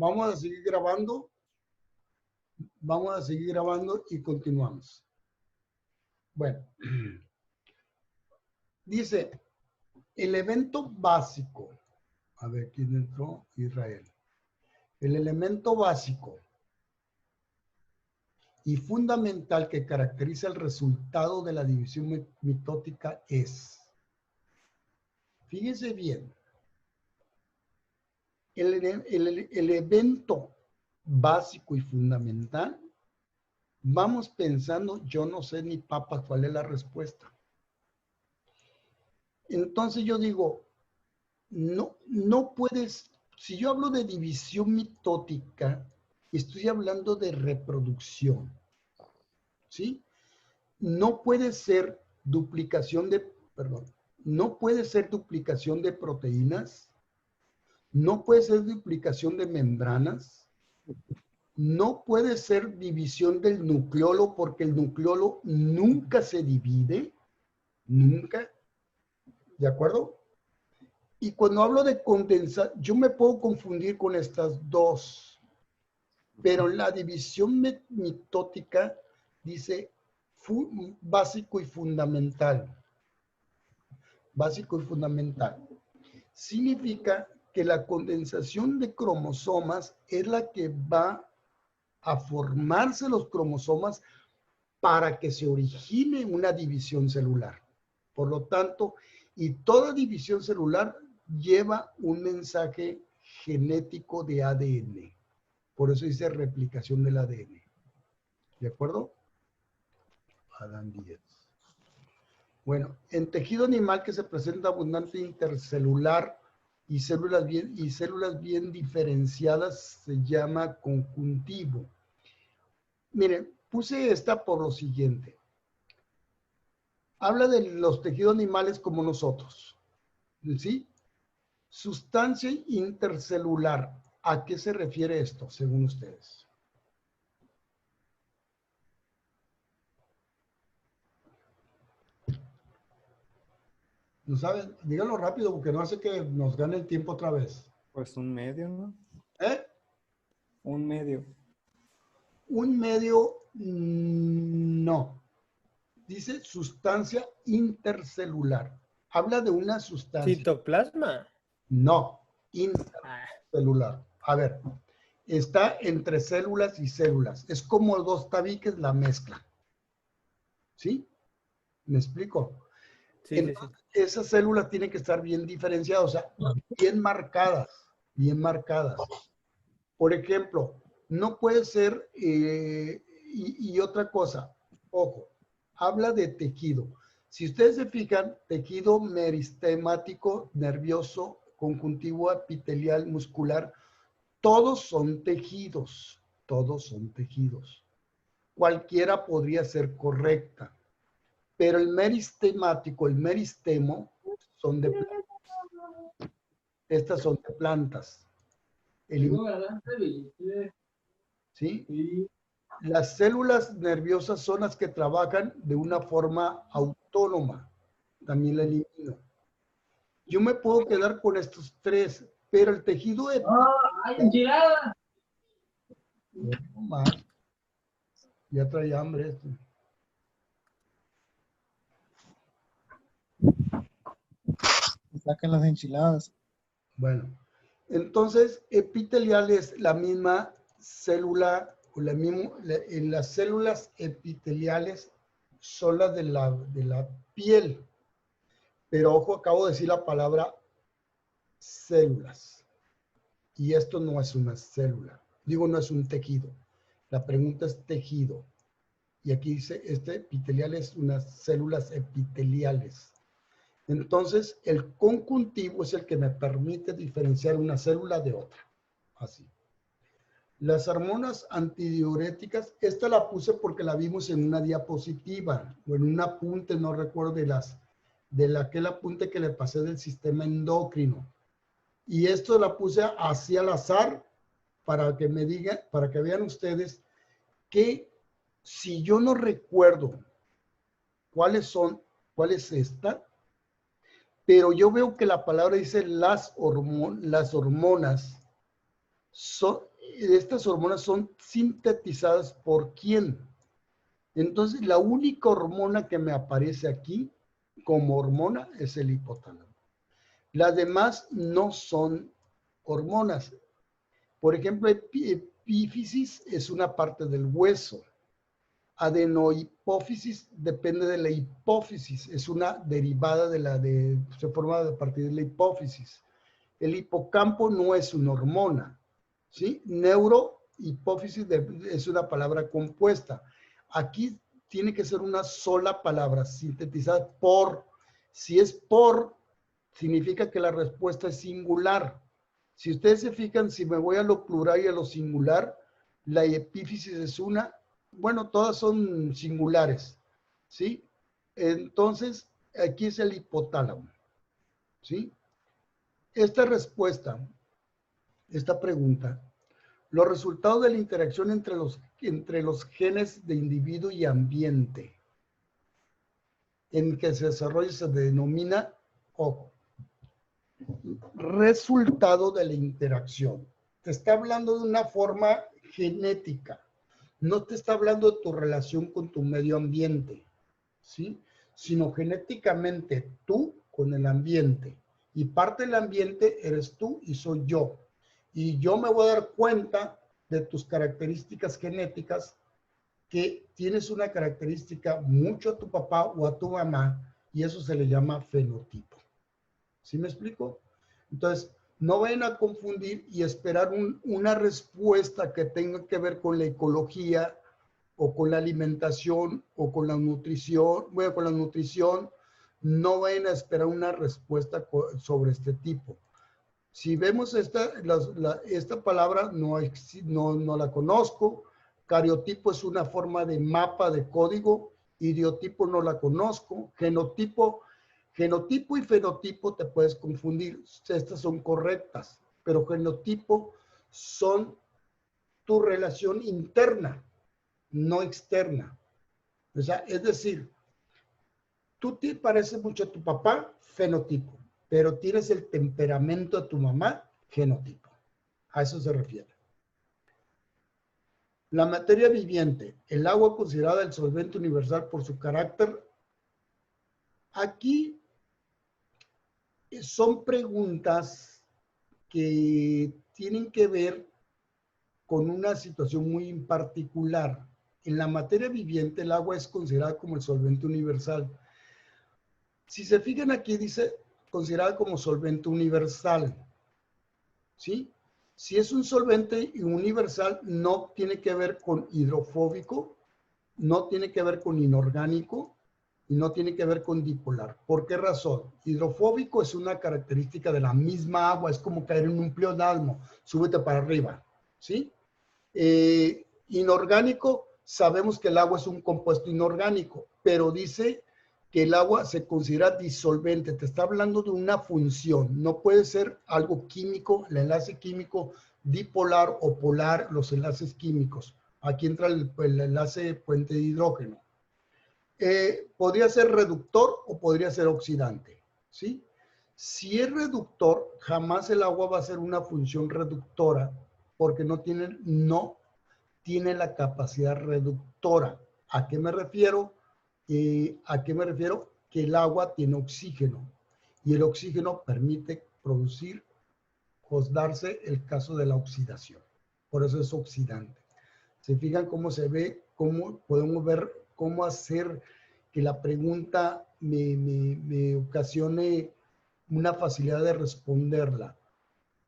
vamos a seguir grabando. Vamos a seguir grabando y continuamos. Bueno, dice, el evento básico. A ver, ¿quién entró? Israel. El elemento básico y fundamental que caracteriza el resultado de la división mitótica es, fíjese bien, el evento básico y fundamental, vamos pensando, yo no sé ni papa cuál es la respuesta. Entonces yo digo, no puedes, si yo hablo de división mitótica, estoy hablando de reproducción, ¿sí? No puede ser duplicación de, perdón, no puede ser duplicación de proteínas, no puede ser duplicación de membranas, no puede ser división del nucleolo porque el nucleolo nunca se divide, nunca, ¿de acuerdo? Y cuando hablo de condensar, yo me puedo confundir con estas dos, pero la división mitótica dice básico y fundamental. Básico y fundamental. Significa que la condensación de cromosomas es la que va a formarse los cromosomas para que se origine una división celular. Por lo tanto, y toda división celular lleva un mensaje genético de ADN. Por eso dice replicación del ADN. ¿De acuerdo? Adán Díaz. Bueno, en tejido animal que se presenta abundante intercelular y células bien diferenciadas se llama conjuntivo. Miren, puse esta por lo siguiente. Habla de los tejidos animales como nosotros, ¿sí? Sustancia intercelular. ¿A qué se refiere esto, según ustedes? ¿No saben? Díganlo rápido porque no hace que nos gane el tiempo otra vez. Pues un medio, ¿no? ¿Eh? Un medio. Un medio, no. Dice sustancia intercelular. Habla de una sustancia. ¿Citoplasma? No, intercelular. A ver, está entre células y células. Es como dos tabiques la mezcla. ¿Sí? ¿Me explico? Sí, Entonces, sí. esas células tienen que estar bien diferenciadas, o sea, bien marcadas, bien marcadas. Por ejemplo, no puede ser, y otra cosa, ojo, habla de tejido. Si ustedes se fijan, tejido meristemático, nervioso, conjuntivo, epitelial, muscular, todos son tejidos, todos son tejidos. Cualquiera podría ser correcta, pero el meristemático, el meristemo, son de plantas. Estas son de plantas. ¿Sí? Las células nerviosas son las que trabajan de una forma autónoma. También la elimino. Yo me puedo quedar con estos tres, pero el tejido de... No más. Ya trae hambre esto. Saquen las enchiladas. Bueno, entonces epitelial es la misma célula, o en las células epiteliales son las de la piel. Pero ojo, acabo de decir la palabra células. Y esto no es una célula. Digo, no es un tejido. La pregunta es tejido. Y aquí dice, epitelial es unas células epiteliales. Entonces, el conjuntivo es el que me permite diferenciar una célula de otra. Así. Las hormonas antidiuréticas, esta la puse porque la vimos en una diapositiva o en un apunte, no recuerdo de aquel apunte que le pasé del sistema endocrino. Y esto la puse así al azar para que me digan, para que vean ustedes que si yo no recuerdo cuál es esta, pero yo veo que la palabra dice las hormonas, estas hormonas son sintetizadas por quién. Entonces, la única hormona que me aparece aquí como hormona es el hipotálamo. Las demás no son hormonas. Por ejemplo, epífisis es una parte del hueso. Adenohipófisis depende de la hipófisis, es una derivada se forma a partir de la hipófisis. El hipocampo no es una hormona, ¿sí? Neurohipófisis es una palabra compuesta. Aquí tiene que ser una sola palabra, sintetizada por. Si es por, significa que la respuesta es singular. Si ustedes se fijan, si me voy a lo plural y a lo singular, la epífisis es una. Bueno, todas son singulares, ¿sí? Entonces, aquí es el hipotálamo, ¿sí? Esta respuesta, esta pregunta, los resultados de la interacción entre los genes de individuo y ambiente en que se desarrolla se denomina, ojo, resultado de la interacción. Te está hablando de una forma genética. No te está hablando de tu relación con tu medio ambiente, ¿sí? Sino genéticamente tú con el ambiente. Y parte del ambiente eres tú y soy yo. Y yo me voy a dar cuenta de tus características genéticas, que tienes una característica mucho a tu papá o a tu mamá, y eso se le llama fenotipo. ¿Sí me explico? Entonces, no vayan a confundir y esperar una respuesta que tenga que ver con la ecología o con la alimentación o con la nutrición. Bueno, con la nutrición, no vayan a esperar una respuesta sobre este tipo. Si vemos esta palabra, no la conozco. Cariotipo es una forma de mapa de código. Idiotipo no la conozco. Genotipo y fenotipo te puedes confundir. Estas son correctas, pero genotipo son tu relación interna, no externa. O sea, es decir, tú te pareces mucho a tu papá, fenotipo, pero tienes el temperamento de tu mamá, genotipo. A eso se refiere. La materia viviente, el agua considerada el solvente universal por su carácter. Aquí son preguntas que tienen que ver con una situación muy particular. En la materia viviente, el agua es considerada como el solvente universal. Si se fijan aquí, dice considerada como solvente universal, ¿sí? Si es un solvente universal, no tiene que ver con hidrofóbico, no tiene que ver con inorgánico y no tiene que ver con dipolar. ¿Por qué razón? Hidrofóbico es una característica de la misma agua, es como caer en un pleonasmo, súbete para arriba, ¿sí? Inorgánico, sabemos que el agua es un compuesto inorgánico, pero dice que el agua se considera disolvente, te está hablando de una función, no puede ser algo químico, el enlace químico dipolar o polar, los enlaces químicos. Aquí entra el enlace puente de hidrógeno. Podría ser reductor o podría ser oxidante, ¿sí? Si es reductor, jamás el agua va a ser una función reductora porque no tiene la capacidad reductora. ¿A qué me refiero? Que el agua tiene oxígeno y el oxígeno permite producir o darse el caso de la oxidación. Por eso es oxidante. ¿Se fijan cómo se ve? ¿Cómo podemos ver cómo hacer que la pregunta me ocasione una facilidad de responderla?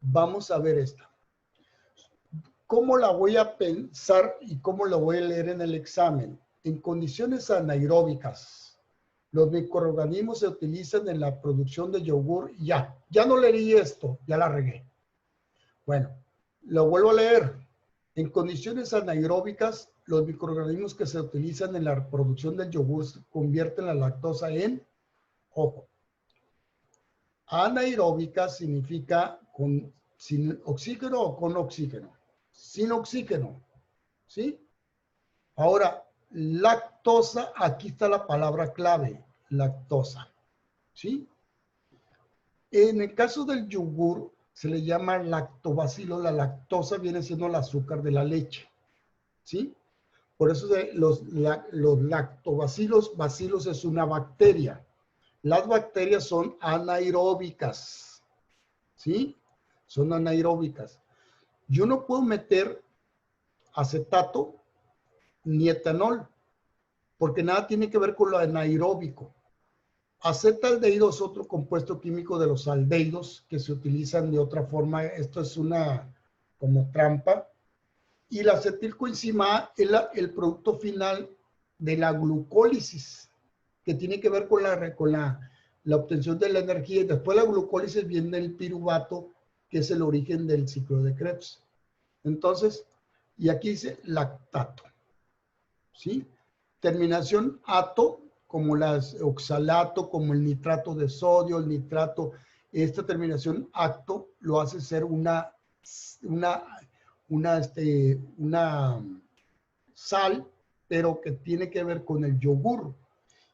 Vamos a ver esta. ¿Cómo la voy a pensar y cómo la voy a leer en el examen? En condiciones anaeróbicas, los microorganismos se utilizan en la producción de yogur. Ya no leí esto, ya la regué. Bueno, lo vuelvo a leer. En condiciones anaeróbicas, los microorganismos que se utilizan en la producción del yogur convierten la lactosa en, ojo, anaeróbica significa sin oxígeno o con oxígeno. Sin oxígeno, ¿sí? Ahora, lactosa, aquí está la palabra clave, lactosa, ¿sí? En el caso del yogur, se le llama lactobacilo. La lactosa viene siendo el azúcar de la leche, ¿sí? Por eso los lactobacilos, bacilos es una bacteria. Las bacterias son anaeróbicas, ¿sí? Son anaeróbicas. Yo no puedo meter acetato ni etanol, porque nada tiene que ver con lo anaeróbico. Acetaldehído es otro compuesto químico de los aldehídos que se utilizan de otra forma. Esto es una como trampa. Y la acetilcoenzima es el producto final de la glucólisis, que tiene que ver con la obtención de la energía. Y después de la glucólisis viene el piruvato, que es el origen del ciclo de Krebs. Entonces, y aquí dice lactato, ¿sí? Terminación ato, como las oxalato, como el nitrato de sodio, el nitrato. Esta terminación acto lo hace ser una sal, pero que tiene que ver con el yogur,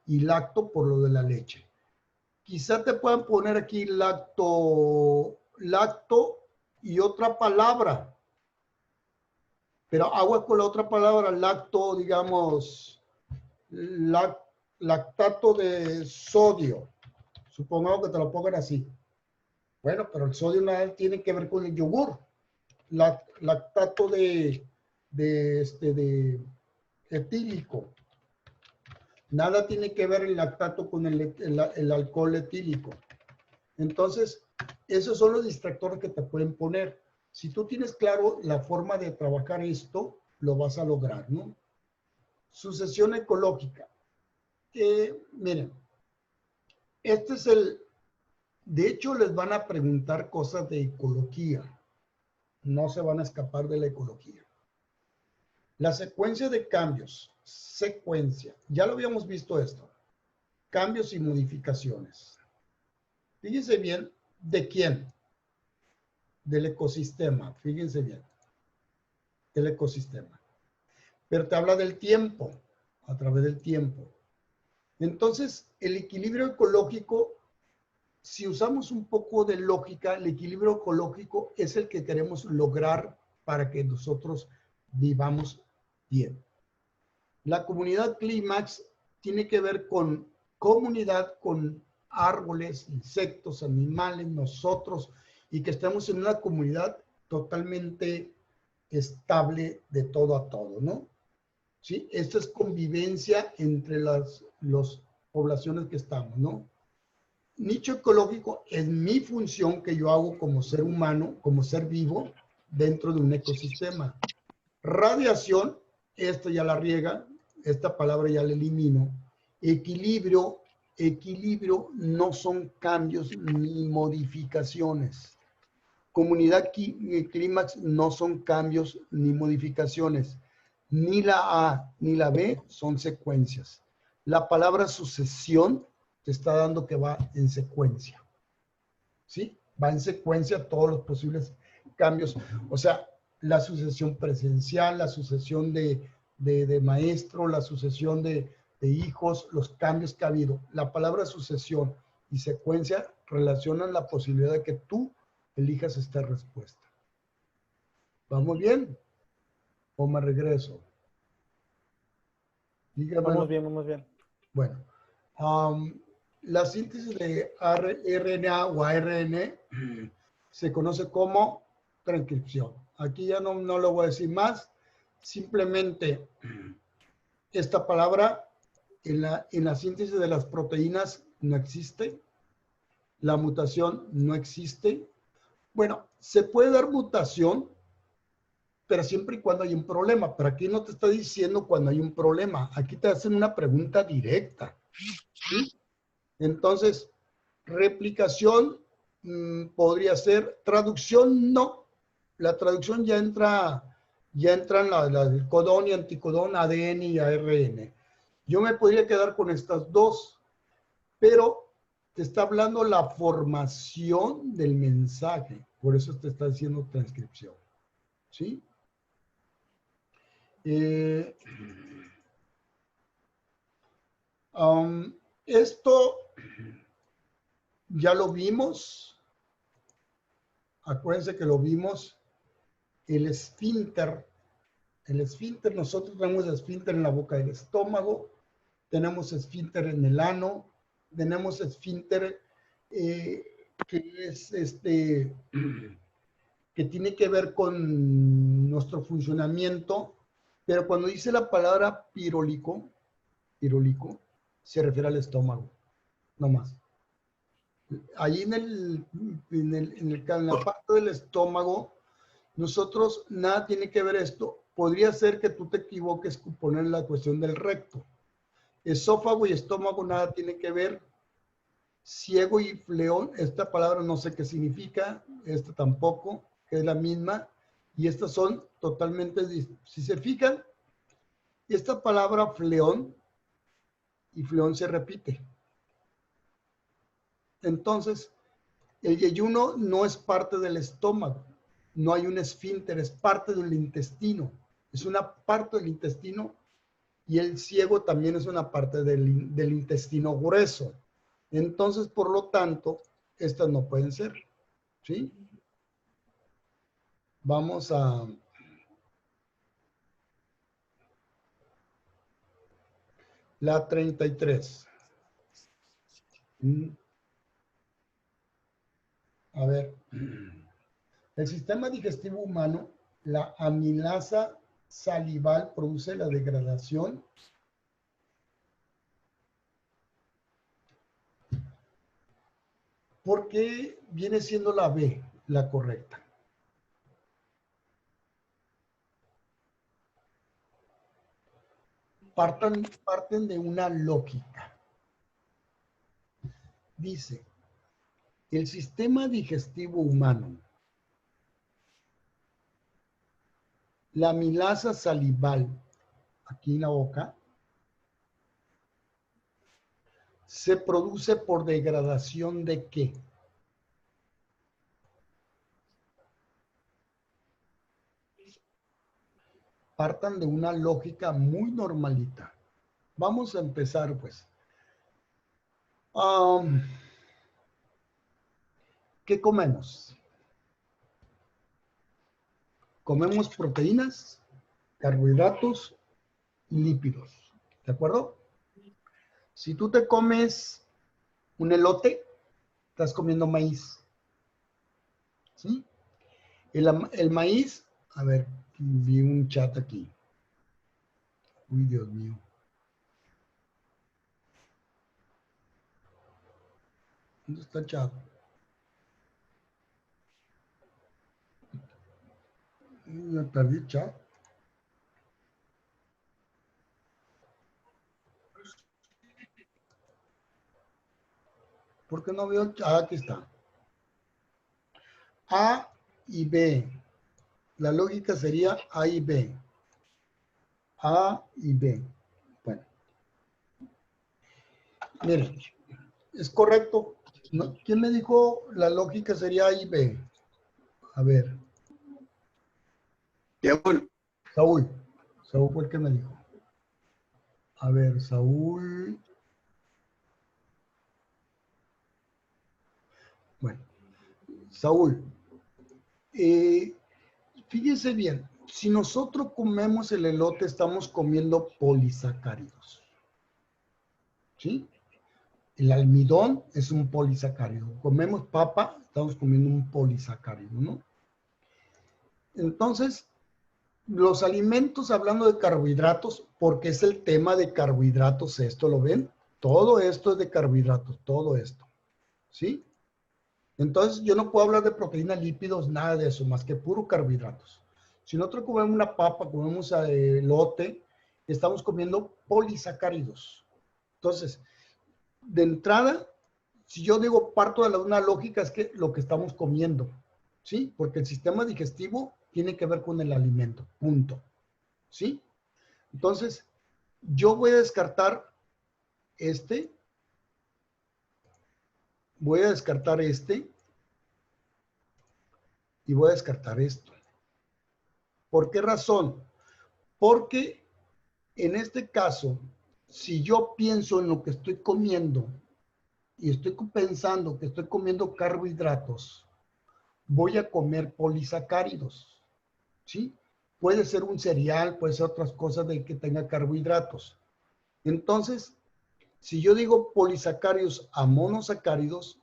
y lacto por lo de la leche. Quizá te puedan poner aquí lacto y otra palabra, pero agua con la otra palabra, lacto, digamos, lactato de sodio. Supongamos que te lo pongan así. Bueno, pero el sodio nada tiene que ver con el yogur. Lactato de etílico. Nada tiene que ver el lactato con el alcohol etílico. Entonces, esos son los distractores que te pueden poner. Si tú tienes claro la forma de trabajar esto, lo vas a lograr, ¿no? Sucesión ecológica. Miren, este es de hecho, les van a preguntar cosas de ecología. No se van a escapar de la ecología. La secuencia de cambios. Secuencia. Ya lo habíamos visto esto. Cambios y modificaciones. Fíjense bien, ¿de quién? Del ecosistema. Fíjense bien. Del ecosistema. Pero te habla del tiempo. A través del tiempo. Entonces, el equilibrio ecológico, si usamos un poco de lógica, el equilibrio ecológico es el que queremos lograr para que nosotros vivamos bien. La comunidad Clímax tiene que ver con comunidad, con árboles, insectos, animales, nosotros, y que estemos en una comunidad totalmente estable de todo a todo, ¿no? ¿Sí? Esto es convivencia entre las poblaciones que estamos, ¿no? Nicho ecológico es mi función que yo hago como ser humano, como ser vivo, dentro de un ecosistema. Radiación, esto ya la riega, esta palabra ya la elimino. Equilibrio, equilibrio no son cambios ni modificaciones. Comunidad clímax no son cambios ni modificaciones. Ni la A ni la B son secuencias. La palabra sucesión te está dando que va en secuencia. ¿Sí? Va en secuencia todos los posibles cambios. O sea, la sucesión presencial, la sucesión de maestro, la sucesión de hijos, los cambios que ha habido. La palabra sucesión y secuencia relacionan la posibilidad de que tú elijas esta respuesta. ¿Vamos bien? ¿O me regreso? Dígamelo. Vamos bien, vamos bien. Bueno, la síntesis de RNA o ARN se conoce como transcripción. Aquí ya no lo voy a decir más. Simplemente esta palabra en la síntesis de las proteínas no existe. La mutación no existe. Bueno, se puede dar mutación, pero siempre y cuando hay un problema. Pero aquí no te está diciendo cuando hay un problema. Aquí te hacen una pregunta directa. ¿Sí? Entonces, replicación podría ser, traducción no. La traducción ya entran el codón y anticodón, ADN y ARN. Yo me podría quedar con estas dos, pero te está hablando la formación del mensaje. Por eso te está diciendo transcripción. ¿Sí? Esto ya lo vimos. acuérdense que lo vimos, el esfínter, nosotros tenemos esfínter en la boca del estómago, tenemos esfínter en el ano, tenemos esfínter que es que tiene que ver con nuestro funcionamiento, pero cuando dice la palabra pirólico, se refiere al estómago, no más. Ahí en la parte del estómago, nosotros nada tiene que ver esto. Podría ser que tú te equivoques con poner la cuestión del recto. Esófago y estómago nada tiene que ver. Ciego y fleón, esta palabra no sé qué significa, esta tampoco, que es la misma. Y estas son totalmente, si se fijan, esta palabra fleón y fleón se repite. Entonces, el yeyuno no es parte del estómago, no hay un esfínter, es parte del intestino, es una parte del intestino, y el ciego también es una parte del intestino grueso. Entonces, por lo tanto, estas no pueden ser, ¿sí? Vamos a... la 33. A ver, el sistema digestivo humano, la amilasa salival produce la degradación porque viene siendo la B la correcta. Parten de una lógica. Dice, el sistema digestivo humano, la amilasa salival, aquí en la boca, se produce por degradación ¿de qué? Partan de una lógica muy normalita. Vamos a empezar, pues. ¿Qué comemos? Comemos proteínas, carbohidratos y lípidos. ¿De acuerdo? Si tú te comes un elote, estás comiendo maíz. ¿Sí? El maíz, a ver, vi un chat aquí. Uy, Dios mío. ¿Dónde está el chat? Me perdí el chat. ¿Por qué no veo el chat? Ah, aquí está. A y B. La lógica sería A y B. A y B. Bueno. Miren, es correcto. ¿Quién me dijo la lógica sería A y B? A ver. Saúl. Saúl. Saúl fue el que me dijo. A ver, Saúl. Bueno, Saúl. Fíjense bien, si nosotros comemos el elote, estamos comiendo polisacáridos. ¿Sí? El almidón es un polisacárido. Comemos papa, estamos comiendo un polisacárido, ¿no? Entonces, los alimentos, hablando de carbohidratos, porque es el tema de carbohidratos, esto, ¿lo ven? Todo esto es de carbohidratos, todo esto, ¿sí? Entonces, yo no puedo hablar de proteínas, lípidos, nada de eso, más que puro carbohidratos. Si nosotros comemos una papa, comemos elote, estamos comiendo polisacáridos. Entonces, de entrada, si yo digo parto de una lógica, es que lo que estamos comiendo, ¿sí? Porque el sistema digestivo tiene que ver con el alimento, punto, ¿sí? Entonces, yo voy a descartar voy a descartar y voy a descartar esto. ¿Por qué razón? Porque en este caso, si yo pienso en lo que estoy comiendo y estoy pensando que estoy comiendo carbohidratos, voy a comer polisacáridos, ¿sí? Puede ser un cereal, puede ser otras cosas de que tenga carbohidratos. Entonces, si yo digo polisacáridos a monosacáridos,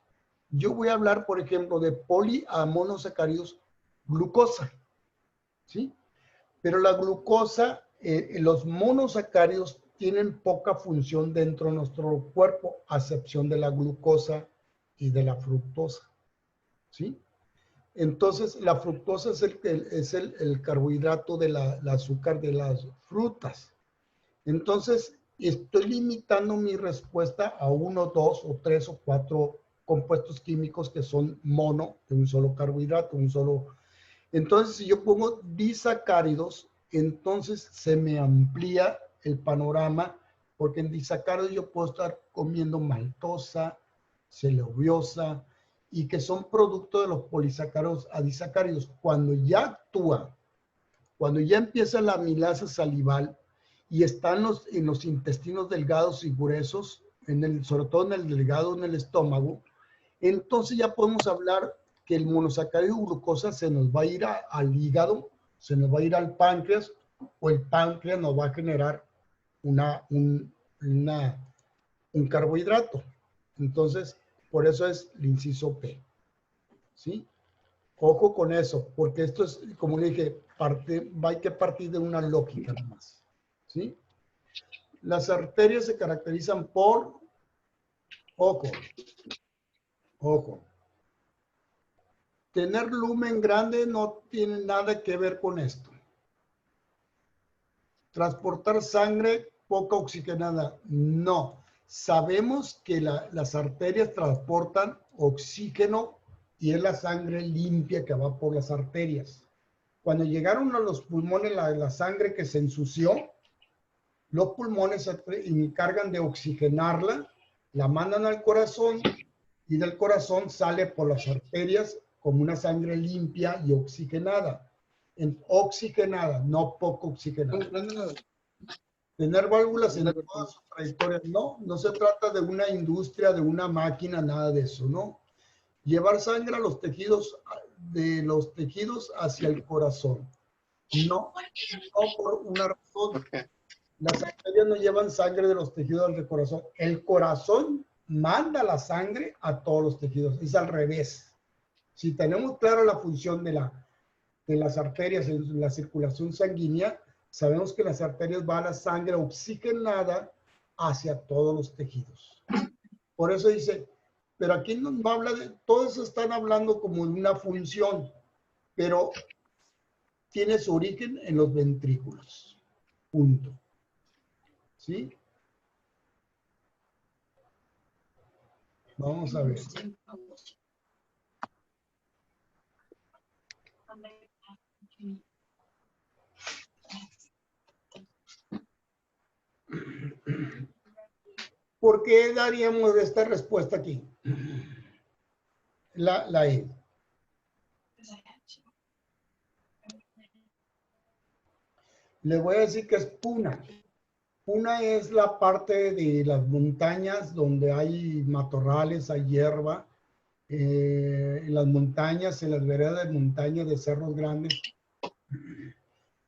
yo voy a hablar, por ejemplo, de poli a monosacáridos glucosa, ¿sí? Pero la glucosa, los monosacáridos tienen poca función dentro de nuestro cuerpo, a excepción de la glucosa y de la fructosa, ¿sí? Entonces, la fructosa es el carbohidrato de la azúcar de las frutas. Entonces, estoy limitando mi respuesta a 1, 2 o 3 o 4 compuestos químicos que son mono, de un solo carbohidrato, un solo. Entonces, si yo pongo disacáridos, entonces se me amplía el panorama, porque en disacáridos yo puedo estar comiendo maltosa, celuliosa, y que son producto de los polisacáridos a disacáridos. Cuando ya actúa, cuando ya empieza la amilasa salival y están en los intestinos delgados y gruesos, sobre todo en el delgado, en el estómago, entonces ya podemos hablar que el monosacárido glucosa se nos va a ir al hígado, se nos va a ir al páncreas, o el páncreas nos va a generar un carbohidrato. Entonces, por eso es el inciso P. ¿Sí? Ojo con eso, porque esto es, como le dije, hay que partir de una lógica nomás. ¿Sí? Las arterias se caracterizan por, ojo, tener lumen grande no tiene nada que ver con esto. Transportar sangre poca oxigenada, no. Sabemos que las arterias transportan oxígeno y es la sangre limpia que va por las arterias. Cuando llegaron a los pulmones la sangre que se ensució, los pulmones se encargan de oxigenarla, la mandan al corazón y del corazón sale por las arterias como una sangre limpia y oxigenada. Oxigenada, no poco oxigenada. Tener válvulas en toda su trayectoria, no se trata de una industria, de una máquina, nada de eso, ¿no? Llevar sangre a los tejidos, de los tejidos hacia el corazón. No por una razón. Las arterias no llevan sangre de los tejidos al corazón. El corazón manda la sangre a todos los tejidos. Es al revés. Si tenemos clara la función de las arterias en la circulación sanguínea, sabemos que las arterias va a la sangre oxigenada hacia todos los tejidos. Por eso dice, pero aquí no habla de, todos están hablando como de una función, pero tiene su origen en los ventrículos. Punto. ¿Sí? Vamos a ver. ¿Por qué daríamos esta respuesta aquí? La E. Le voy a decir que es Puna. Puna es la parte de las montañas donde hay matorrales, hay hierba. En las montañas, en las veredas de montañas de cerros grandes.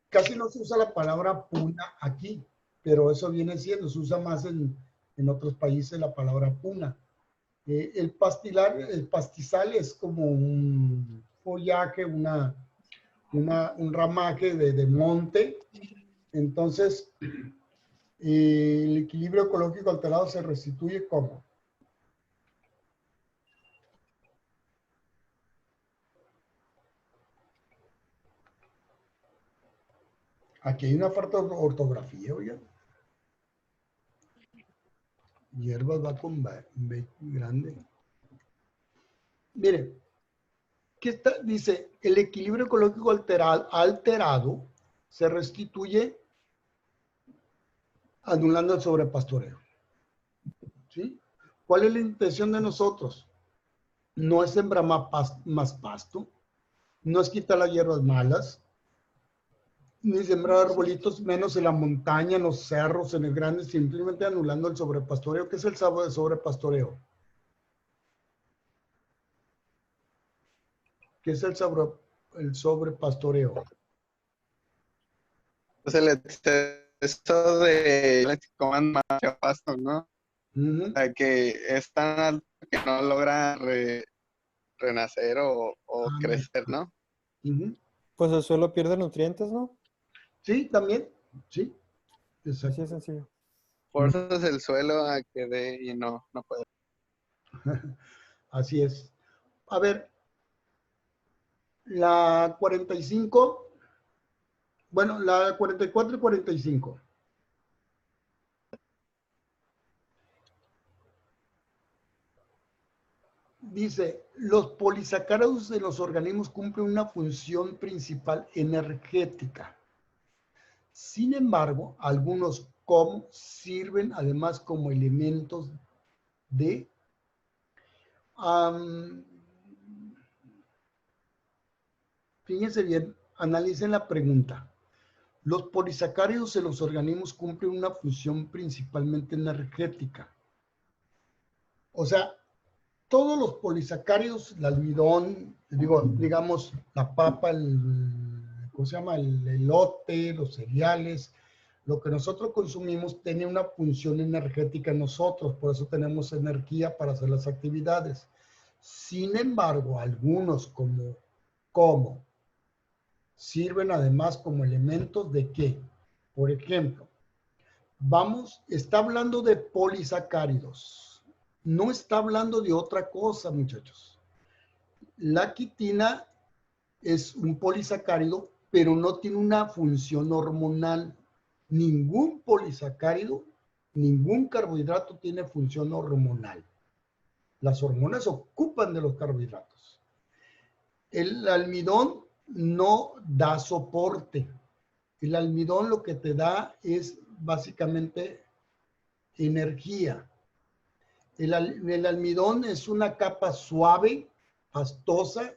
Casi no se usa la palabra puna aquí, pero eso viene siendo, se usa más en otros países la palabra puna. El pastizal es como un follaje, un ramaje de monte. Entonces, el equilibrio ecológico alterado se restituye como. Aquí hay una falta de ortografía, oigan. Hierbas va con B grande. Miren, ¿qué dice? El equilibrio ecológico alterado se restituye anulando el sobrepastoreo. ¿Sí? ¿Cuál es la intención de nosotros? No es sembrar más pasto, no es quitar las hierbas malas, ni sembrar arbolitos menos en la montaña, en los cerros, en el grande, simplemente anulando el sobrepastoreo. ¿Qué es el sobrepastoreo? ¿Qué es el sobrepastoreo? Pues el exceso de coman mucho pasto, ¿no? Ujú, O sea, que es tan alto que no logra renacer o ándale. crecer, ¿no? Ujú. Pues el suelo pierde nutrientes, ¿no? Sí, también. Sí, Así exacto. de sencillo. Por eso es el suelo a que dé y no puede. Así es. A ver, la 45, bueno, la 44 y 45. Dice, los polisacáridos en los organismos cumplen una función principal energética. Sin embargo, algunos como sirven además como elementos de... fíjense bien, analicen la pregunta. Los polisacáridos en los organismos cumplen una función principalmente energética. O sea, todos los polisacáridos, el almidón, digamos, la papa, ¿cómo se llama? El elote, los cereales, lo que nosotros consumimos tiene una función energética en nosotros, por eso tenemos energía para hacer las actividades. Sin embargo, algunos como sirven además como elementos de qué. Por ejemplo, está hablando de polisacáridos. No está hablando de otra cosa, muchachos. La quitina es un polisacárido, pero no tiene una función hormonal. Ningún polisacárido, ningún carbohidrato tiene función hormonal. Las hormonas se ocupan de los carbohidratos. El almidón no da soporte. El almidón lo que te da es básicamente energía. El almidón es una capa suave, pastosa.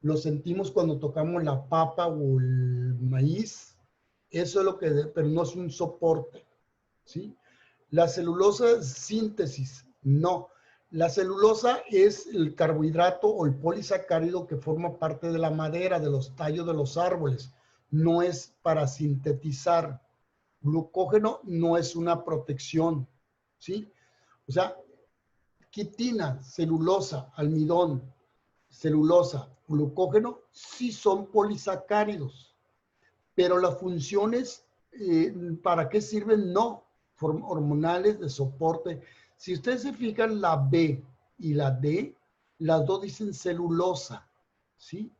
Lo sentimos cuando tocamos la papa o el maíz. Eso es lo que, pero no es un soporte, ¿sí? La celulosa es síntesis, no. La celulosa es el carbohidrato o el polisacárido que forma parte de la madera, de los tallos de los árboles. No es para sintetizar. Glucógeno no es una protección, ¿sí? O sea, quitina, celulosa, almidón, celulosa, glucógeno, sí son polisacáridos, pero las funciones, ¿para qué sirven? No, hormonales de soporte. Si ustedes se fijan, la B y la D, las dos dicen celulosa, ¿sí?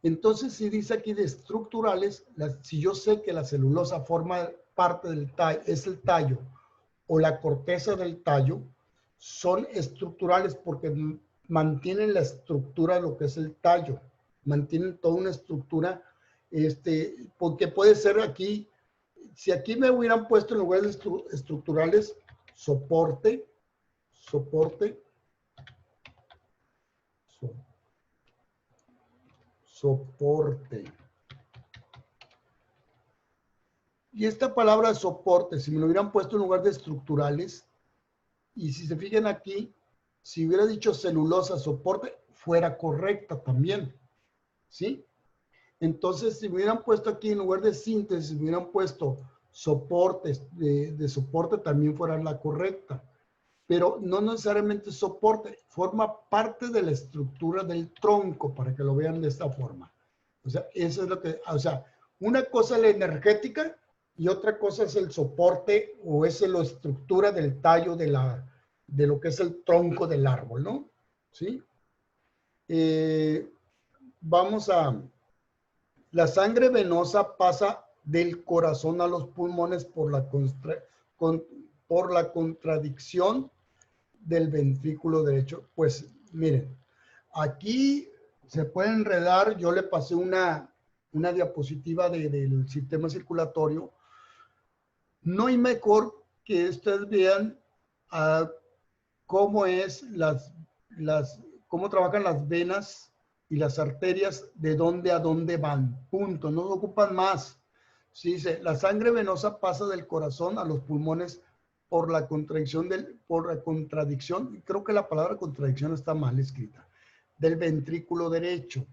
Entonces, si dice aquí de estructurales, si yo sé que la celulosa forma parte del tallo, es el tallo o la corteza del tallo, son estructurales porque mantienen la estructura de lo que es el tallo, mantienen toda una estructura, porque puede ser aquí, si aquí me hubieran puesto en lugar de estructurales, soporte, soporte. Y esta palabra soporte, si me lo hubieran puesto en lugar de estructurales, y si se fijan aquí, si hubiera dicho celulosa, soporte, fuera correcta también, ¿sí? Entonces, si me hubieran puesto aquí en lugar de síntesis, si me hubieran puesto soportes de soporte, también fuera la correcta. Pero no necesariamente soporte, forma parte de la estructura del tronco, para que lo vean de esta forma. O sea, eso es lo que, o sea, una cosa es la energética y otra cosa es el soporte o es la estructura del tallo de lo que es el tronco del árbol, ¿no? ¿Sí? Vamos a... La sangre venosa pasa del corazón a los pulmones por la contradicción del ventrículo derecho. Pues miren, aquí se puede enredar. Yo le pasé una diapositiva del sistema circulatorio. No hay mejor que ustedes vean cómo es cómo trabajan las venas y las arterias, de dónde a dónde van. Punto. No se ocupan más. Sí, dice, la sangre venosa pasa del corazón a los pulmones por la contradicción, creo que la palabra contradicción está mal escrita, del ventrículo derecho.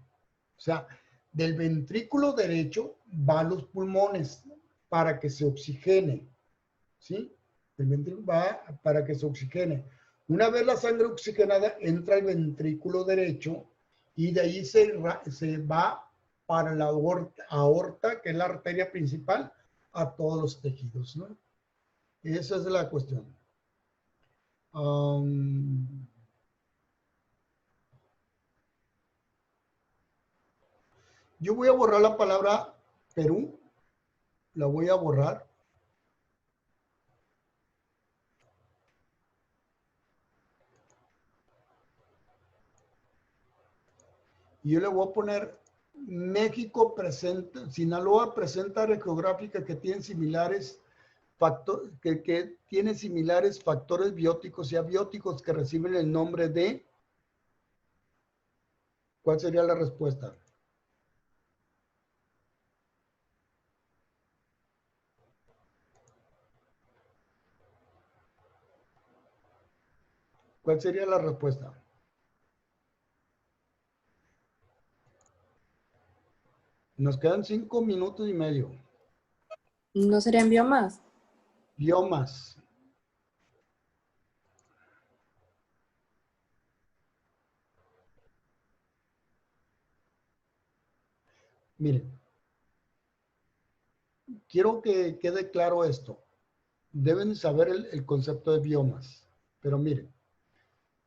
O sea, del ventrículo derecho va a los pulmones para que se oxigene, ¿sí? El ventrículo va para que se oxigene. Una vez la sangre oxigenada entra al ventrículo derecho y de ahí se va para la aorta, que es la arteria principal, a todos los tejidos, ¿no? Esa es la cuestión. Yo voy a borrar la palabra Perú, la voy a borrar. Y yo le voy a poner México presenta, Sinaloa presenta área geográfica que tiene similares que tiene similares factores bióticos y abióticos que reciben el nombre de. ¿Cuál sería la respuesta? ¿Cuál sería la respuesta? Nos quedan 5 minutos y medio. ¿No serían biomas? Biomas. Miren, quiero que quede claro esto. Deben saber el concepto de biomas. Pero miren,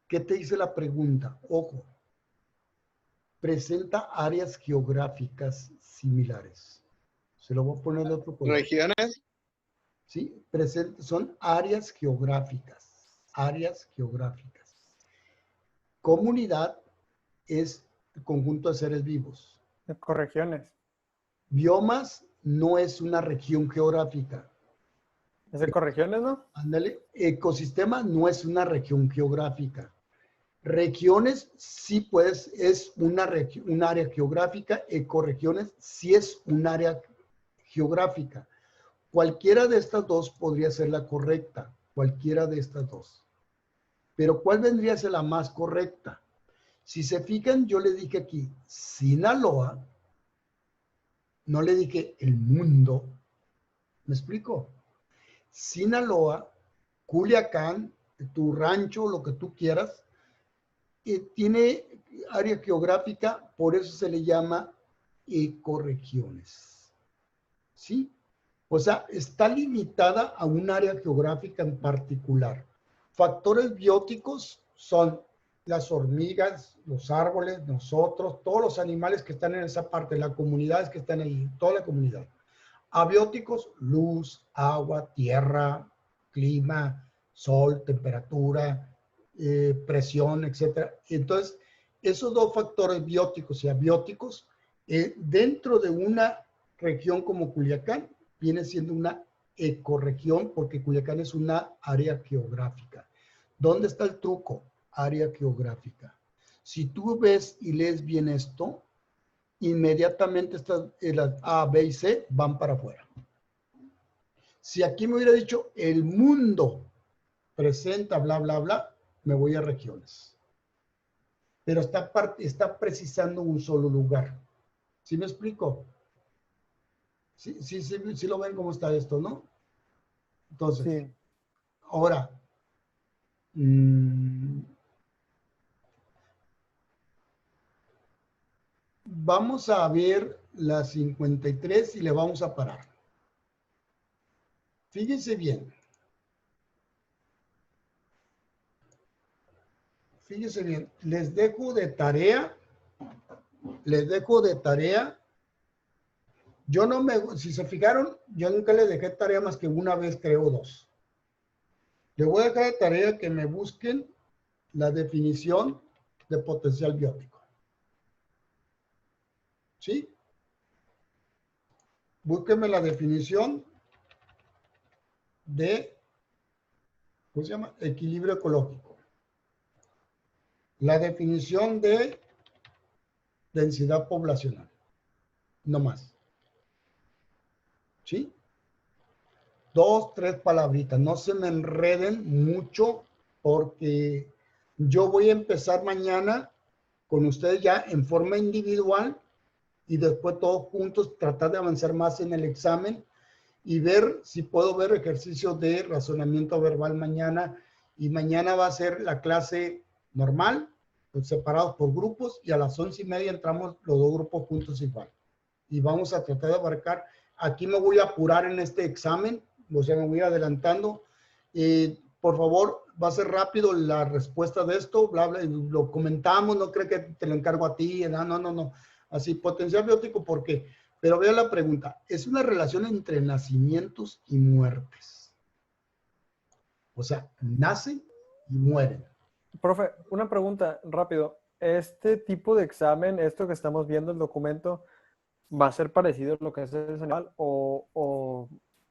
¿qué te dice la pregunta? Ojo, presenta áreas geográficas similares. Se lo voy a poner de otro color. ¿Regiones? ¿Sí? Son áreas geográficas. Áreas geográficas. Comunidad es el conjunto de seres vivos. Ecorregiones. Biomas no es una región geográfica. ¿Es ecorregiones, no? Ándale. Ecosistema no es una región geográfica. Regiones sí pues es un área geográfica. Ecorregiones sí es un área geográfica. Cualquiera de estas dos podría ser la correcta. Cualquiera de estas dos. Pero ¿cuál vendría a ser la más correcta? Si se fijan, yo le dije aquí Sinaloa. No le dije el mundo. ¿Me explico? Sinaloa, Culiacán, tu rancho, lo que tú quieras, tiene área geográfica, por eso se le llama ecorregiones. ¿Sí? O sea, está limitada a un área geográfica en particular. Factores bióticos son las hormigas, los árboles, nosotros, todos los animales que están en esa parte, las comunidades que están ahí, toda la comunidad. Abióticos, luz, agua, tierra, clima, sol, temperatura, presión, etc. Entonces, esos dos factores bióticos y abióticos, dentro de una región como Culiacán, viene siendo una ecorregión porque Culiacán es una área geográfica. ¿Dónde está el truco? Área geográfica. Si tú ves y lees bien esto, inmediatamente las A, B y C van para afuera. Si aquí me hubiera dicho el mundo presenta bla, bla, bla, me voy a regiones. Pero está precisando un solo lugar. ¿Sí me explico? Sí lo ven cómo está esto, ¿no? Entonces, Sí. ahora, vamos a ver la 53 y le vamos a parar. Fíjense bien. Fíjense bien. Les dejo de tarea. Yo no me, si se fijaron, yo nunca les dejé tarea más que una vez, creo, dos. Les voy a dejar de tarea que me busquen la definición de potencial biótico. ¿Sí? Búsquenme la definición de, ¿cómo se llama? Equilibrio ecológico. La definición de densidad poblacional. No más. ¿Sí? 2, 3 palabritas. No se me enreden mucho porque yo voy a empezar mañana con ustedes ya en forma individual y después todos juntos tratar de avanzar más en el examen y ver si puedo ver ejercicios de razonamiento verbal mañana. Y mañana va a ser la clase normal, pues, separados por grupos, y a las 11:30 entramos los dos grupos juntos igual. Y vamos a tratar de abarcar. Aquí me voy a apurar en este examen, o sea, me voy adelantando. Por favor, va a ser rápido la respuesta de esto, bla, bla, y lo comentamos, no creo que te lo encargo a ti, no. Así, potencial biótico, ¿por qué? Pero vea la pregunta, es una relación entre nacimientos y muertes. O sea, nacen y mueren. Profe, una pregunta rápido. ¿Este tipo de examen, esto que estamos viendo, el documento, va a ser parecido a lo que es el animal o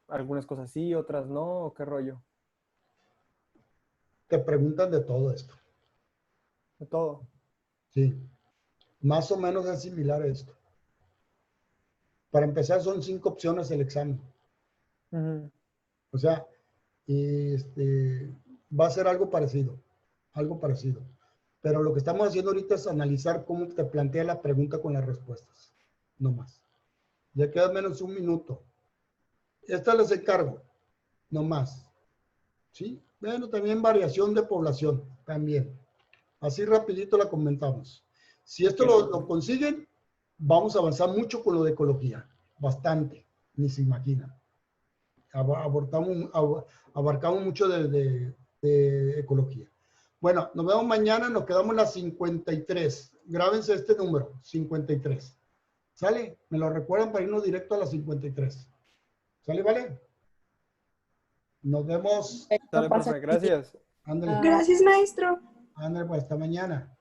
algunas cosas sí, otras no? ¿O qué rollo? Te preguntan de todo esto. De todo. Sí, más o menos es similar a esto. Para empezar, son 5 opciones el examen. Ujú. O sea, va a ser algo parecido. Pero lo que estamos haciendo ahorita es analizar cómo te plantea la pregunta con las respuestas. No más. Ya queda menos un minuto. Esta les encargo. No más. ¿Sí? Bueno, también variación de población. También. Así rapidito la comentamos. Si esto lo consiguen, vamos a avanzar mucho con lo de ecología. Bastante. Ni se imaginan. Abarcamos mucho de ecología. Bueno, nos vemos mañana, nos quedamos en las 53. Grábense este número, 53. ¿Sale? Me lo recuerdan para irnos directo a las 53. ¿Sale, vale? Nos vemos. Dale, profe, gracias. Ándale, Gracias, maestro. ándale, pues hasta mañana.